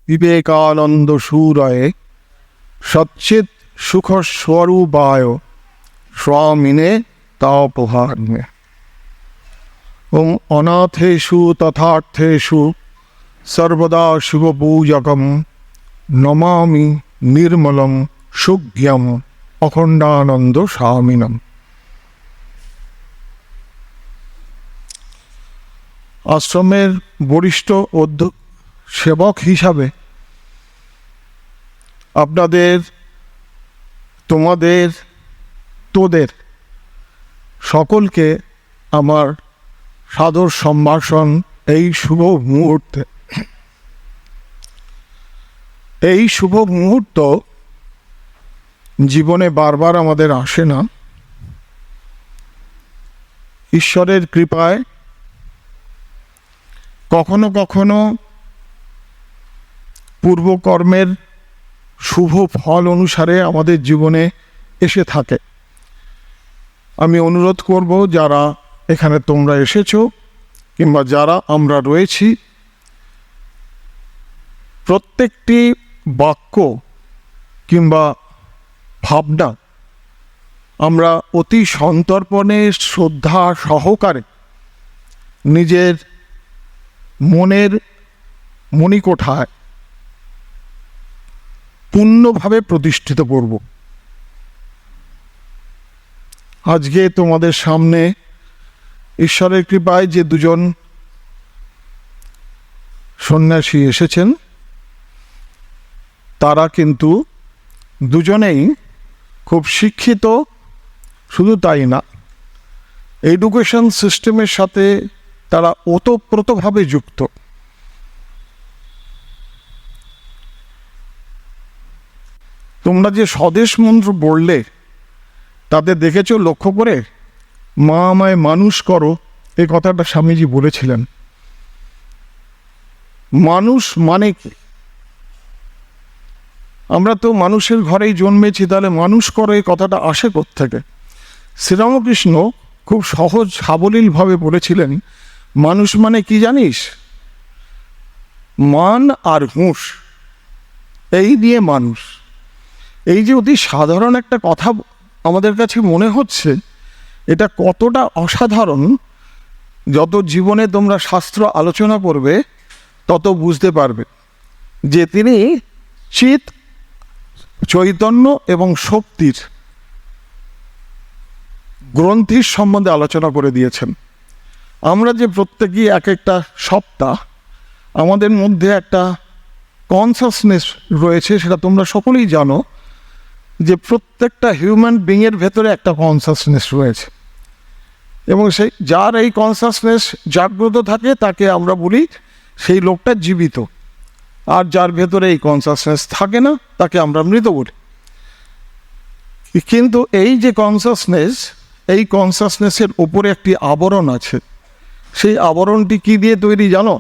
বিবেকানন্দ সুরয়ে সচ্চিৎ সুখ স্বরূপায় স্বামিনে তাপহার্মে। ওম অনাথেষু তথার্থেষু সর্বদা শিবপূজকম নমামি নির্মলম সুজ্ঞম অখণ্ডানন্দ স্বামিনম। আশ্রমের বরিষ্ঠ সেবক হিসাবে আপনাদের, তোমাদের, তোদের সকলকে আমার সাদর সম্ভাষণ এই শুভ মুহূর্তে। এই শুভ মুহূর্ত জীবনে বারবার আমাদের আসে না। ঈশ্বরের কৃপায় কখনো কখনো পূর্বকর্মের শুভ ফল অনুসারে আমাদের জীবনে এসে থাকে। আমি অনুরোধ করব, যারা এখানে তোমরা এসেছো কিংবা যারা আমরা রয়েছি, প্রত্যেকটি বাক্য কিংবা ভাবনা আমরা অতি সন্তর্পণে শ্রদ্ধা সহকারে নিজের মনের মণিকোঠায় পূর্ণভাবে প্রতিষ্ঠিত করব। আজকে তোমাদের সামনে ঈশ্বরের কৃপায় যে দুজন সন্ন্যাসী এসেছেন, তারা কিন্তু দুজনেই খুব শিক্ষিত। শুধু তাই না, এডুকেশন সিস্টেমের সাথে তারা ওতপ্রোতভাবে যুক্ত। তোমরা যে স্বদেশ মন্ত্র বললে, তাদের দেখেছো লক্ষ্য করে? মা আমায় মানুষ করো, এই কথাটা স্বামীজি বলেছিলেন। মানুষ মানে কি? আমরা তো মানুষের ঘরেই জন্মেছি, তাহলে মানুষ করো এই কথাটা আসে কোত্থেকে? শ্রীরামকৃষ্ণ খুব সহজ সাবলীলভাবে বলেছিলেন, মানুষ মানে কি জানিস? মান আর হুঁশ, এই নিয়ে মানুষ। এই যে অতি সাধারণ একটা কথা আমাদের কাছে মনে হচ্ছে, এটা কতটা অসাধারণ, যত জীবনে তোমরা শাস্ত্র আলোচনা করবে তত বুঝতে পারবে যে তিনি চিৎ, চৈতন্য এবং শক্তির গ্রন্থির সম্বন্ধে আলোচনা করে দিয়েছেন। আমরা যে প্রত্যেকেই এক একটা সত্তা, আমাদের মধ্যে একটা কনসাসনেস রয়েছে, সেটা তোমরা সকলেই জানো যে প্রত্যেকটা হিউম্যান বিংয়ের ভেতরে একটা কনসাসনেস রয়েছে, এবং সেই যার এই কনসাসনেস জাগ্রত থাকে তাকে আমরা বলি সেই লোকটা জীবিত, আর যার ভেতরে এই কনসাসনেস থাকে না তাকে আমরা মৃত বলি। কিন্তু এই যে কনসাসনেস, এই কনসাসনেসের উপরে একটি আবরণ আছে। সেই আবরণটি কি দিয়ে তৈরি জানো?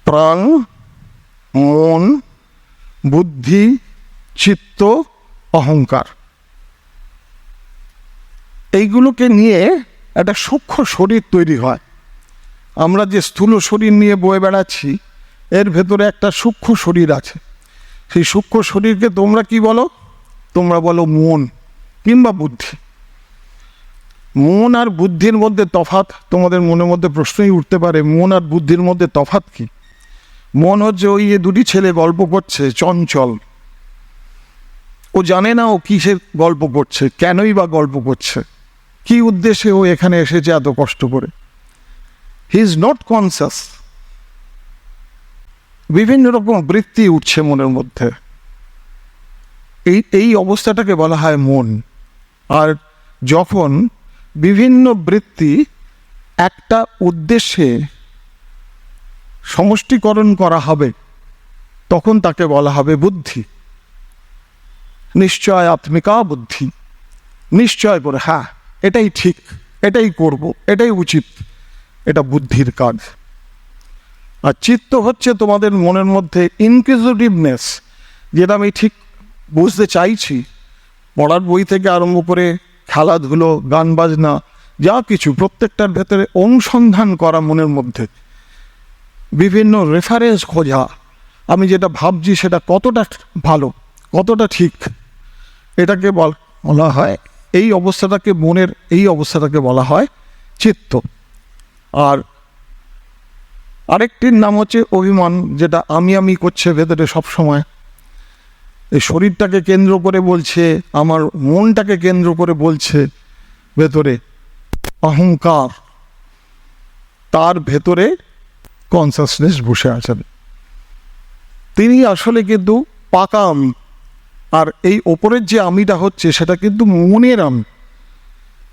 প্রাণ, মন, বুদ্ধি, চিত্ত, অহংকার, এইগুলোকে নিয়ে একটা সূক্ষ্ম শরীর তৈরি হয়। আমরা যে স্থূল শরীর নিয়ে বয়ে বেড়াচ্ছি, এর ভেতরে একটা সূক্ষ্ম শরীর আছে। সেই সূক্ষ্ম শরীরকে তোমরা কি বলো? তোমরা বলো মন কিংবা বুদ্ধি। মন আর বুদ্ধির মধ্যে তফাৎ তোমাদের মনের মধ্যে প্রশ্নই উঠতে পারে, মন আর বুদ্ধির মধ্যে তফাৎ কি? মন হচ্ছে ওই যে দুটি ছেলে গল্প করছে, চঞ্চল। ও জানে না ও কিসের গল্প করছে, কেনই বা গল্প করছে, কি উদ্দেশ্যে ও এখানে এসেছে এত কষ্ট করে। He is not conscious. বিভিন্ন রকম বৃত্তি উঠছে মনের মধ্যে, এই অবস্থাটাকে বলা হয় মন। আর যখন বিভিন্ন বৃত্তি একটা উদ্দেশ্যে সমষ্টিকরণ করা হবে, তখন তাকে বলা হবে বুদ্ধি। নিশ্চয় আত্মিকা বুদ্ধি, নিশ্চয় করে হ্যাঁ এটাই ঠিক, এটাই করব, এটাই উচিত, এটা বুদ্ধির কাজ। আর চিত্ত হচ্ছে তোমাদের মনের মধ্যে ইনকুইজিটিভনেস, যেটা আমি ঠিক বুঝতে চাইছি। পড়ার বই থেকে আরম্ভ করে খেলাধুলো, গান বাজনা, যা কিছু, প্রত্যেকটার ভেতরে অনুসন্ধান করা মনের মধ্যে। বিভিন্ন রেফারেন্স খোঁজা, আমি যেটা ভাবছি সেটা কতটা ভালো, কতটা ঠিক, এটাকে বলা হয়, এই অবস্থাটাকে, মনের এই অবস্থাটাকে বলা হয় চিত্ত। আর আরেকটির নাম হচ্ছে অভিমান, যেটা আমি করছে ভেতরে সব সময়। এই শরীরটাকে কেন্দ্র করে বলছে, আমার মনটাকে কেন্দ্র করে বলছে ভেতরে অহংকার, তার ভেতরে কনসাসনেস বসে আছেন, তিনি আসলে কিন্তু পাকা আমি। আর এই ওপরের যে আমিটা হচ্ছে সেটা কিন্তু মনের আমি।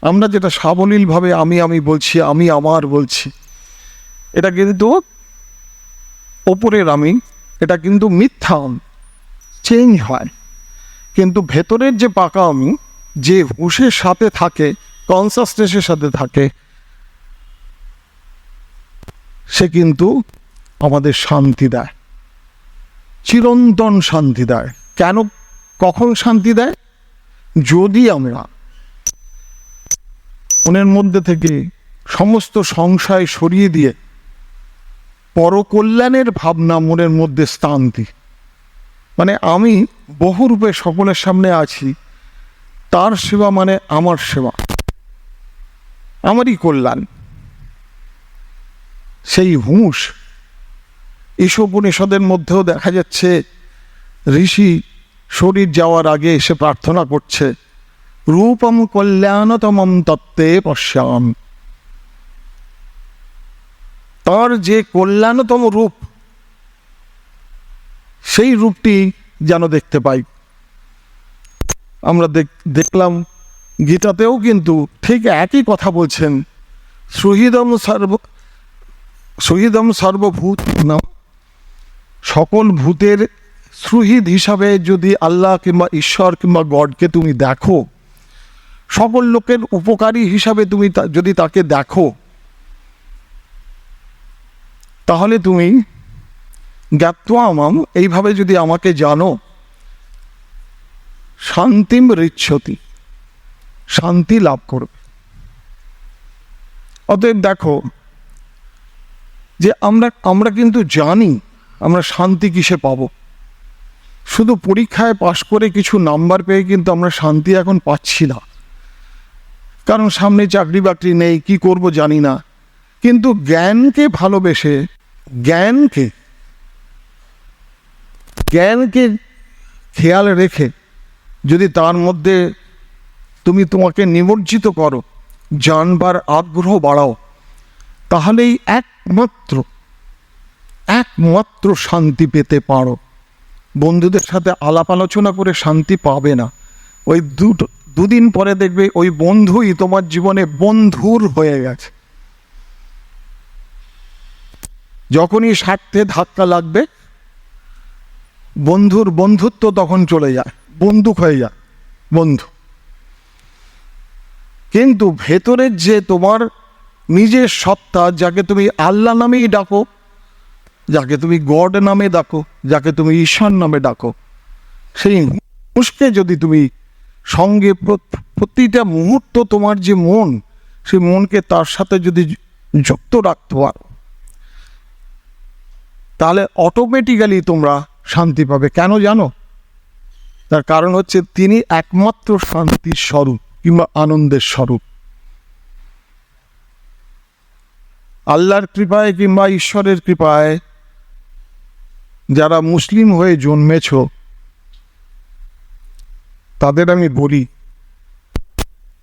আমরা যেটা সাবলীলভাবে আমি বলছি, আমি আমার বলছি, এটা কিন্তু ওপরের আমি, এটা কিন্তু মিথ্যা আমি, চেঞ্জ হয়। কিন্তু ভেতরের যে পাকা আমি, যে হুঁশের সাথে থাকে, কনসাসনেসের সাথে থাকে, সে কিন্তু আমাদের শান্তি দেয়, চিরন্তন শান্তি দেয়। কেন, কখন শান্তি দেয়? যদি আমরা মনের মধ্যে থেকে সমস্ত সংশয় সরিয়ে দিয়ে পরকল্যাণের ভাবনা মনের মধ্যে স্থান দিই। মানে আমি বহুরূপে সকলের সামনে আছি, তার সেবা মানে আমার সেবা, আমারই কল্যাণ। সেই হুঁশ ঈশোপনিষদের মধ্যেও দেখা যাচ্ছে, ঋষি শরীর যাওয়ার আগে এসে প্রার্থনা করছে, রূপম কল্যাণতমম তত্ত্বে পশ্যাম। তার যে কল্যাণতম রূপ, সেই রূপটি যেন দেখতে পাই। আমরা দেখলাম গীতাতেও কিন্তু ঠিক একই কথা বলছেন, সুহৃদম সর্বভূত নাম, সকল ভূতের সুহৃদ হিসাবে যদি আল্লাহ কিংবা ঈশ্বর কিংবা গডকে তুমি দেখো, সকল লোকের উপকারী হিসাবে তুমি যদি তাকে দেখো, তাহলে তুমি জ্ঞাত্বা আমাম, এইভাবে যদি আমাকে জানো, শান্তিম ঋচ্ছতি, শান্তি লাভ করবে। অতএব দেখো যে আমরা কিন্তু জানি আমরা শান্তি কিসে পাবো। শুধু পরীক্ষায় পাশ করে কিছু নাম্বার পেয়ে কিন্তু আমরা শান্তি এখন পাচ্ছি না, কারণ সামনে চাকরি বাকরি নেই, কি করব জানি না। কিন্তু জ্ঞানকে ভালোবেসে, জ্ঞানকে খেয়াল রেখে যদি তার মধ্যে তুমি তোমাকে নিমজ্জিত করো, জানবার আগ্রহ বাড়াও, তাহলেই একমাত্র শান্তি পেতে পারো। বন্ধুদের সাথে আলাপ আলোচনা করে শান্তি পাবে না। ওই দুদিন পরে দেখবে ওই বন্ধুই তোমার জীবনে বন্ধুর হয়ে গেছে। যখনই স্বার্থে ধাক্কা লাগবে, বন্ধুর বন্ধুত্ব তখন চলে যায়, বন্দুক হয়ে যায় বন্ধু। কিন্তু ভেতরের যে তোমার নিজের সত্তা, যাকে তুমি আল্লাহ নামেই ডাকো, যাকে তুমি গড নামে ডাকো, যাকে তুমি ঈশ্বর নামে ডাকো, সেই হুঁশকে যদি তুমি সঙ্গে প্রতিটা মুহূর্ত তোমার যে মন, সেই মনকে তার সাথে যদি যুক্ত রাখতে পারো, তাহলে অটোমেটিক্যালি তোমরা শান্তি পাবে। কেন জানো? তার কারণ হচ্ছে তিনি একমাত্র শান্তির স্বরূপ কিংবা আনন্দের স্বরূপ। আল্লাহর কৃপায় কিংবা ঈশ্বরের কৃপায় যারা মুসলিম হয়ে জন্মেছ, তাদের আমি বলি,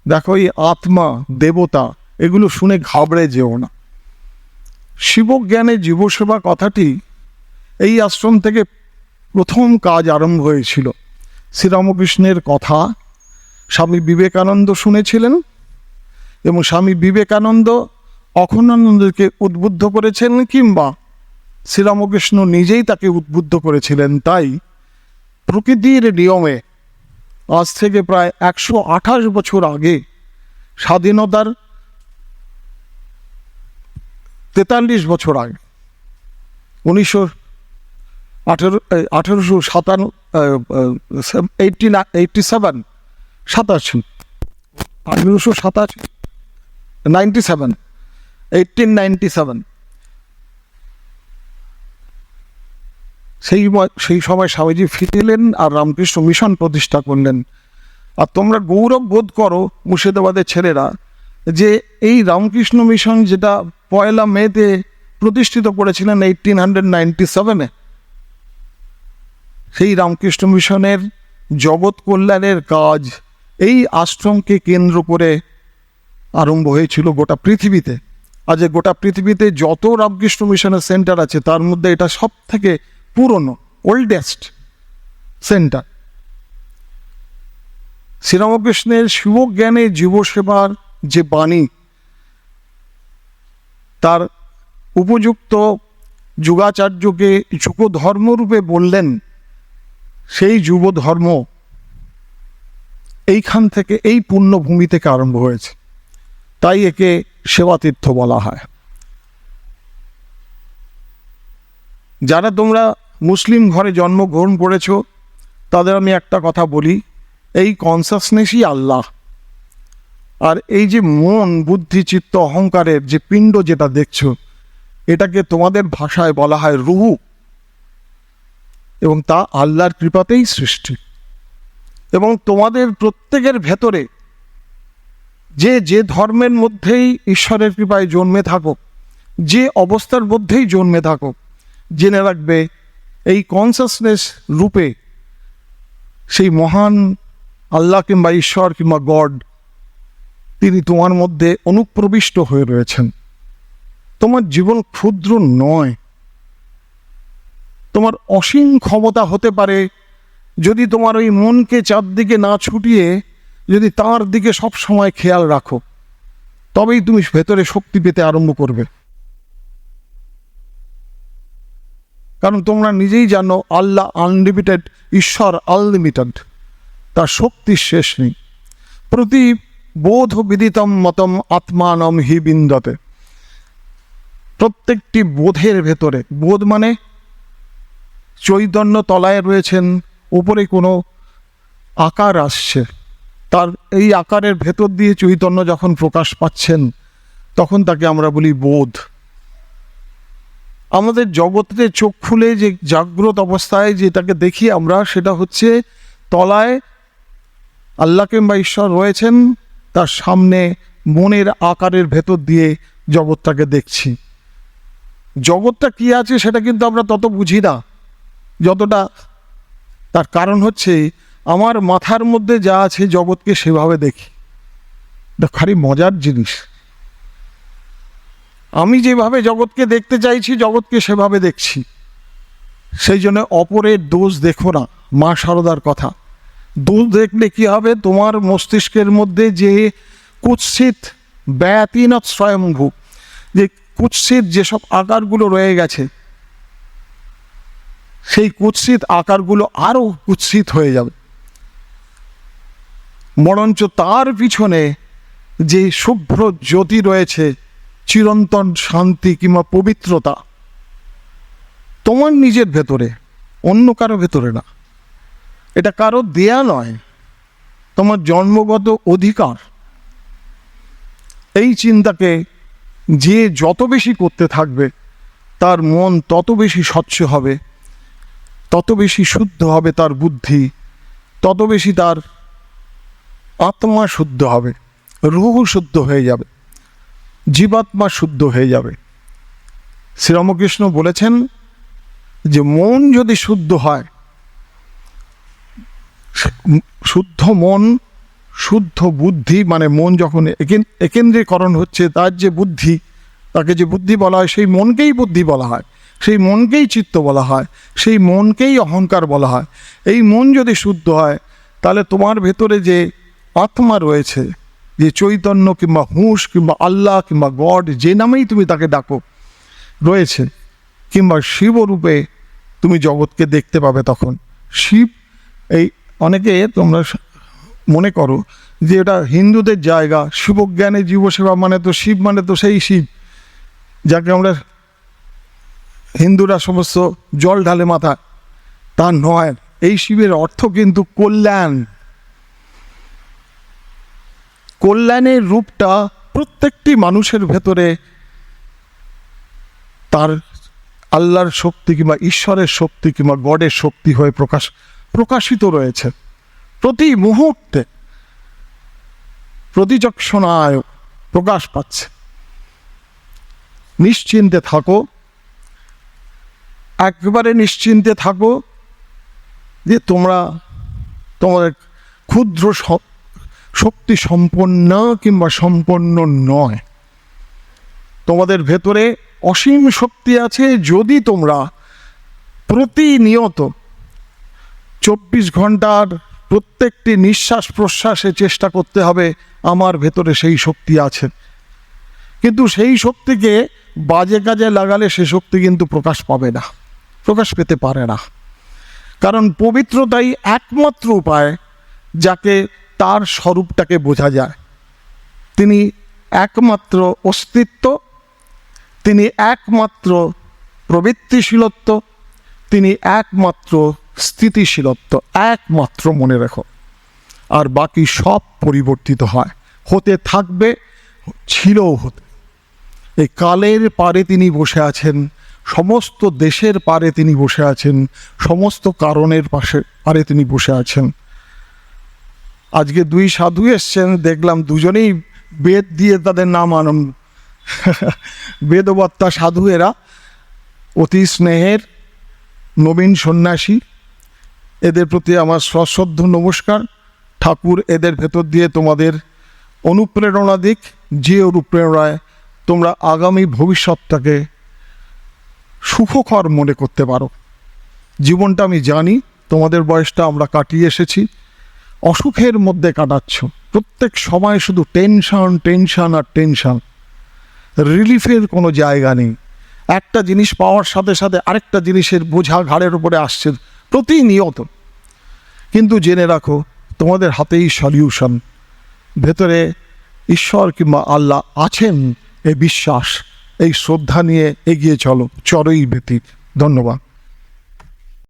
দেখো এই আত্মা, দেবতা, এগুলো শুনে ঘাবড়ে যেও না। শিবজ্ঞানে জীবসেবা কথাটি এই আশ্রম থেকে প্রথম কাজ আরম্ভ হয়েছিল। শ্রীরামকৃষ্ণের কথা স্বামী বিবেকানন্দ শুনেছিলেন এবং স্বামী বিবেকানন্দ অখণ্ডানন্দকে উদ্বুদ্ধ করেছেন, কিংবা শ্রীরামকৃষ্ণ নিজেই তাকে উদ্বুদ্ধ করেছিলেন। তাই প্রকৃতির নিয়মে আজ থেকে প্রায় 128 বছর আগে, স্বাধীনতার 43 বছর আগে, 1897 সেই সময় স্বামীজি ফিরে এলেন আর রামকৃষ্ণ মিশন প্রতিষ্ঠা করলেন। আর তোমরা গৌরব বোধ করো মুর্শিদাবাদের ছেলেরা যে এই রামকৃষ্ণ মিশন যেটা 1 মেতে প্রতিষ্ঠিত করেছিলেন 1897-এ, সেই রামকৃষ্ণ মিশনের জগৎ কল্যাণের কাজ এই আশ্রমকে কেন্দ্র করে আরম্ভ হয়েছিল গোটা পৃথিবীতে। আজ গোটা পৃথিবীতে যত রামকৃষ্ণ মিশনের সেন্টার আছে তার মধ্যে এটা সব থেকে পুরনো, ওল্ডেস্ট সেন্টার। শ্রীরামকৃষ্ণের শিবজ্ঞানে জীবসেবার যে বাণী, তার উপযুক্ত যুগাচার্যকে যুগ ধর্মরূপে বললেন, সেই যুব ধর্ম এইখান থেকে, এই পুণ্যভূমি থেকে আরম্ভ হয়েছে। তাই একে সেবাতীর্থ বলা হয়। যারা তোমরা মুসলিম ঘরে জন্মগ্রহণ করেছ তাদের আমি একটা কথা বলি, এই কনসাসনেসই আল্লাহ। আর এই যে মন, বুদ্ধি, চিত্ত, অহংকারের যে পিণ্ড যেটা দেখছো, এটাকে তোমাদের ভাষায় বলা হয় রুহ, এবং তা আল্লাহর কৃপাতেই সৃষ্টি। এবং তোমাদের প্রত্যেকের ভেতরে যে ধর্মের মধ্যেই ঈশ্বরের কৃপায় জন্মে থাকো, যে অবস্থার মধ্যেই জন্মে থাকো, জেনে রাখবে এই কনসাসনেস রূপে সেই মহান আল্লাহ কিংবা ঈশ্বর কিংবা গড, তিনি তোমার মধ্যে অনুপ্রবিষ্ট হয়ে রয়েছেন। তোমার জীবন ক্ষুদ্র নয়, তোমার অসীম ক্ষমতা হতে পারে যদি তোমার ওই মনকে চারদিকে না ছুটিয়ে যদি তার দিকে সব সময় খেয়াল রাখো, তবেই তুমি ভেতরে শক্তি পেতে আরম্ভ করবে। কারণ তোমরা নিজেই জানো আল্লাহ আনলিমিটেড, ঈশ্বর আনলিমিটেড, তার শক্তির শেষ নেই। প্রতি বোধ বিদিতম মতম আত্মানম হি বিন্দতে। প্রত্যেকটি বোধের ভেতরে, বোধ মানে চৈতন্য তলায় রয়েছেন, উপরে কোনো আকার আসছে, তার এই আকারের ভেতর দিয়ে চৈতন্য যখন প্রকাশ পাচ্ছেন তখন তাকে আমরা বলি বোধ। আমাদের জগতে চোখ খুলে যে জাগ্রত অবস্থায় যেটাকে দেখি আমরা, সেটা হচ্ছে তলায় আল্লাহ কিংবা ঈশ্বর রয়েছেন, তার সামনে মনের আকারের ভেতর দিয়ে জগৎটাকে দেখছি। জগৎটা কি আছে সেটা কিন্তু আমরা তত বুঝি না যতটা, তার কারণ হচ্ছে আমার মাথার মধ্যে যা আছে জগৎকে সেভাবে দেখি। এটা খালি মজার জিনিস। আমি যেভাবে জগৎকে দেখতে চাইছি জগৎকে সেভাবে দেখছি। সেই জন্য অপরের দোষ দেখো না, মা শারদার কথা। দোষ দেখলে কি হবে, তোমার মস্তিষ্কের মধ্যে যে কুৎসিত ব্যতিনত স্বয়ংভূ, যে কুৎসিত যেসব আকারগুলো রয়ে গেছে, সেই কুৎসিত আকারগুলো আরও কুৎসিত হয়ে যাবে। বরঞ্চ তার পিছনে যে শুভ্র জ্যোতি রয়েছে, চিরন্তন শান্তি কিংবা পবিত্রতা, তোমার নিজের ভেতরে, অন্য কারো ভেতরে না। এটা কারো দেয়া নয়, তোমার জন্মগত অধিকার। এই চিন্তাকে যে যত বেশি করতে থাকবে তার মন তত বেশি স্বচ্ছ হবে, তত বেশি শুদ্ধ হবে তার বুদ্ধি, তত বেশি তার আত্মা শুদ্ধ হবে, রূহ শুদ্ধ হয়ে যাবে, জীবাত্মা শুদ্ধ হয়ে যাবে। শ্রীরামকৃষ্ণ বলেছেন যে মন যদি শুদ্ধ হয়, শুদ্ধ মন, শুদ্ধ বুদ্ধি, মানে মন যখন একেন্দ্রীকরণ হচ্ছে, তার যে বুদ্ধি, তাকে যে বুদ্ধি বলা হয়, সেই মনকেই বুদ্ধি বলা হয়, সেই মনকেই চিত্ত বলা হয়, সেই মনকেই অহংকার বলা হয়। এই মন যদি শুদ্ধ হয় তাহলে তোমার ভেতরে যে আত্মা রয়েছে, যে চৈতন্য কিংবা হুঁশ কিংবা আল্লাহ কিংবা গড, যে নামেই তুমি তাকে ডাকো, রয়েছে, কিংবা শিবরূপে তুমি জগৎকে দেখতে পাবে। তখন শিব, এই অনেকে তোমরা মনে করো যে এটা হিন্দুদের জায়গা, শিবজ্ঞানে জীবসেবা মানে তো শিব মানে তো সেই শিব যাকে আমরা হিন্দুরা সমস্ত জল ঢালে মাথা, তা নয়। এই শিবের অর্থ কিন্তু কল্যাণ। কল্যাণের রূপটা প্রত্যেকটি মানুষের ভেতরে তার আল্লাহর শক্তি কিংবা ঈশ্বরের শক্তি কিংবা গডের শক্তি হয়ে প্রকাশিত রয়েছে প্রতি মুহূর্তে, প্রতিচক্ষণায় প্রকাশ পাচ্ছে। নিশ্চিন্তে থাকো, একেবারে নিশ্চিন্তে থাকো যে তোমাদের ক্ষুদ্র শক্তি সম্পন্ন কিংবা সম্পন্ন নয়। তোমাদের ভেতরে অসীম শক্তি আছে। যদি তোমরা প্রতিনিয়ত 24 ঘন্টার প্রত্যেকটি নিঃশ্বাস প্রশ্বাসে চেষ্টা করতে হবে আমার ভেতরে সেই শক্তি আছে, কিন্তু সেই শক্তিকে বাজে কাজে লাগালে সে শক্তি কিন্তু প্রকাশ পাবে না, প্রকাশ পেতে পারে না। কারণ পবিত্রতাই একমাত্র উপায় যাকে তার স্বরূপটাকে বোঝা যায়। তিনি একমাত্র অস্তিত্ব, তিনি একমাত্র প্রবৃত্তিশীলত্ব, তিনি একমাত্র স্থিতিশীলত্ব, একমাত্র মনে রেখো। আর বাকি সব পরিবর্তিত হয়, হতে থাকবে, ছিলও হতে। এই কালের পারে তিনি বসে আছেন, সমস্ত দেশের পারে তিনি বসে আছেন, সমস্ত কারণের পারে তিনি বসে আছেন। আজকে 2 সাধু এসছেন, দেখলাম দুজনেই বেদ দিয়ে তাদের নাম বেদবত্তা সাধু। এরা অতি স্নেহের নবীন সন্ন্যাসী, এদের প্রতি আমার সশ্রদ্ধ নমস্কার। ঠাকুর এদের ভেতর দিয়ে তোমাদের অনুপ্রেরণা দিক, যে অনুপ্রেরণায় তোমরা আগামী ভবিষ্যৎটাকে সুখকর মনে করতে পারো। জীবনটা আমি জানি, তোমাদের বয়সটা আমরা কাটিয়ে এসেছি, অসুখের মধ্যে কাটাচ্ছ, প্রত্যেক সময় শুধু টেনশন টেনশন আর টেনশন, রিলিফের কোনো জায়গা নেই। একটা জিনিস পাওয়ার সাথে সাথে আরেকটা জিনিসের বোঝা ঘাড়ের উপরে আসছে প্রতিনিয়ত। কিন্তু জেনে রাখো, তোমাদের হাতেই সলিউশন। ভেতরে ঈশ্বর কিংবা আল্লাহ আছেন, এই বিশ্বাস, এই শ্রদ্ধা নিয়ে এগিয়ে চলো, চরই ব্যতীত। ধন্যবাদ।